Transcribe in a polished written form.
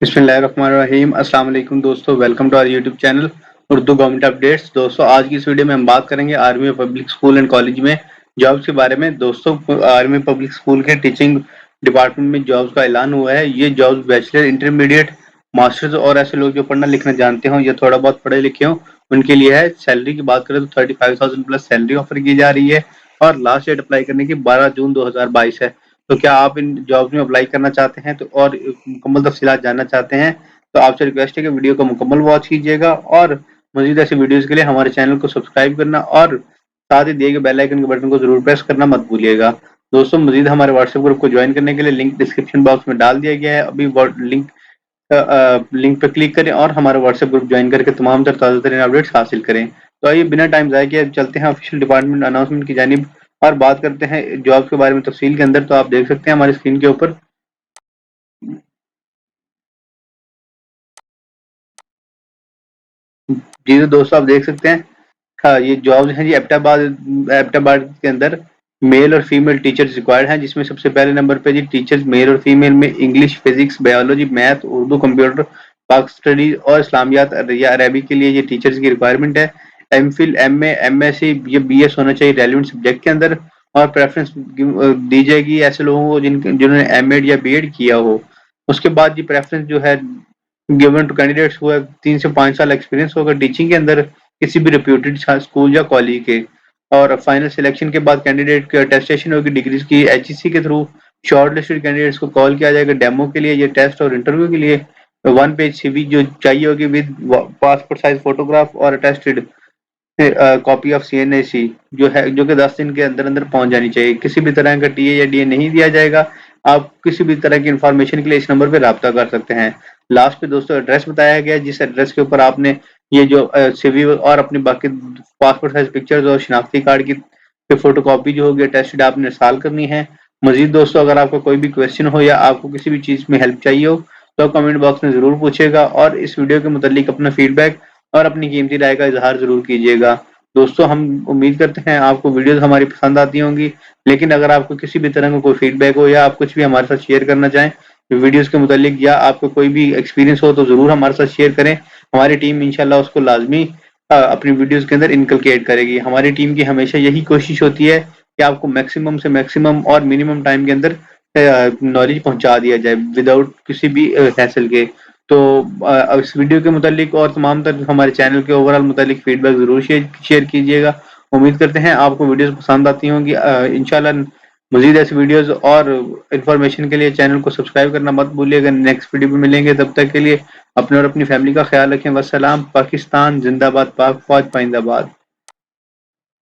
बिस्मिल्लाहिर्रहमानिर्रहीम। अस्सलाम वालेकुम दोस्तों, welcome to our YouTube channel Urdu government updates. दोस्तों, आज की इस वीडियो में हम बात करेंगे army public school and college में जॉब्स के बारे में। दोस्तों, आर्मी पब्लिक स्कूल के टीचिंग डिपार्टमेंट में जॉब्स का ऐलान हुआ है। ये जॉब्स बैचलर, इंटरमीडिएट, मास्टर्स और ऐसे लोग जो पढ़ना लिखना जानते हो या थोड़ा बहुत पढ़े लिखे हो उनके लिए है। सैलरी की बात करें तो 35,000 प्लस सैलरी ऑफर की जा रही है और लास्ट डेट अप्लाई करने की 12 जून 2022 है। तो क्या आप इन जॉब्स में अप्लाई करना चाहते हैं तो और मुकम्मल तफसीलात जानना चाहते हैं तो आपसे रिक्वेस्ट है कि वीडियो को मुकम्मल वॉच कीजिएगा और मजीद ऐसे वीडियोस के लिए हमारे चैनल को सब्सक्राइब करना और साथ ही दिए गए बेल आइकन के बटन को जरूर प्रेस करना मत भूलिएगा। दोस्तों, मजीद हमारे व्हाट्सएप ग्रुप को ज्वाइन करने के लिए लिंक डिस्क्रिप्शन बॉक्स में डाल दिया गया है। अभी लिंक पर क्लिक करें और हमारा व्हाट्सएप ग्रुप ज्वाइन करके तमाम ताज़ा तरीन अपडेट्स हासिल करें। तो आइए बिना टाइम ज़ाया किए चलते हैं ऑफिशियल डिपार्टमेंट अनाउंसमेंट की जानिब और बात करते हैं जॉब के बारे में तफसील के अंदर। तो आप देख सकते हैं हमारी स्क्रीन के ऊपर जी। तो दोस्तों, आप देख सकते हैं, हाँ, ये जॉब्स हैं जी। एबटाबाद के अंदर मेल और फीमेल टीचर्स रिक्वायर्ड हैं, जिसमें सबसे पहले नंबर पे जी टीचर्स मेल और फीमेल में English, physics, biology, math, Urdu, computer, पाक स्टडीज और इस्लामियात या अरबी के लिए ये टीचर्स की रिक्वायरमेंट है। M Phil, M A, M S C, ये बी एस होना चाहिए रेलिवेंट सब्जेक्ट के अंदर। और प्रेफरेंस दी जाएगी ऐसे लोगों को जिन्होंने एम एड या बी एड किया हो। उसके बाद जी प्रेफरेंस जो है गिवन टू कैंडिडेट्स हुआ 3 से 5 साल एक्सपीरियंस होगा टीचिंग के अंदर किसी भी रेप्यूटेड स्कूल या कॉलेज के। और फाइनल सिलेक्शन के बाद कैंडिडेट की अटेस्टेशन होगी डिग्रीज की एचईसी के थ्रू। शॉर्ट लिस्टेड कैंडिडेट्स को कॉल किया जाएगा डेमो के लिए, ये टेस्ट और इंटरव्यू के लिए। 1 पेज सीवी जो चाहिए होगी विद पासपोर्ट साइज फोटोग्राफ और अटेस्टेड कॉपी ऑफ सीएनएसी जो है, जो कि 10 दिन के अंदर अंदर पहुंच जानी चाहिए। किसी भी तरह का टीए या डीए नहीं दिया जाएगा। आप किसी भी तरह की इंफॉर्मेशन के लिए इस नंबर पे राब्ता कर सकते हैं। लास्ट पे दोस्तों एड्रेस बताया गया है, जिस एड्रेस के ऊपर आपने ये जो सीवी और अपनी बाकी पासपोर्ट साइज पिक्चर्स और शनाख्ती कार्ड की फोटो कॉपी जो होगी अटेस्टेड आपने साल करनी है। मजीद दोस्तों, अगर आपका कोई भी क्वेश्चन हो या आपको किसी भी चीज में हेल्प चाहिए हो तो कमेंट बॉक्स में जरूर पूछेगा और इस वीडियो के मुतालिक अपना फीडबैक और अपनी कीमती राय का इजहार जरूर कीजिएगा। दोस्तों, हम उम्मीद करते हैं आपको वीडियोस हमारी पसंद आती होंगी, लेकिन अगर आपको किसी भी तरह का कोई फीडबैक हो या आप कुछ भी हमारे साथ शेयर करना चाहें वीडियोस के मुतालिक या आपको कोई भी एक्सपीरियंस हो तो जरूर हमारे साथ शेयर करें। हमारी टीम इंशाल्लाह उसको लाजमी अपनी वीडियोस के अंदर इनकलकेट करेगी। हमारी टीम की हमेशा यही कोशिश होती है कि आपको मैक्सिमम से मैक्सिमम और मिनिमम टाइम के अंदर नॉलेज पहुंचा दिया जाए विदाउट किसी भी हैसल के। तो अब इस वीडियो के मुतालिक और तमाम तर हमारे चैनल के ओवरऑल मुतालिक फीडबैक जरूर शेयर कीजिएगा। उम्मीद करते हैं आपको वीडियोस पसंद आती होंगी। इंशाल्लाह मजीद ऐसे वीडियोस और इन्फॉर्मेशन के लिए चैनल को सब्सक्राइब करना मत भूलिएगा। नेक्स्ट वीडियो में मिलेंगे, तब तक के लिए अपने और अपनी फैमिली का ख्याल रखें। वस्सलाम। पाकिस्तान जिंदाबाद, पाक फौज पाइंदाबाद।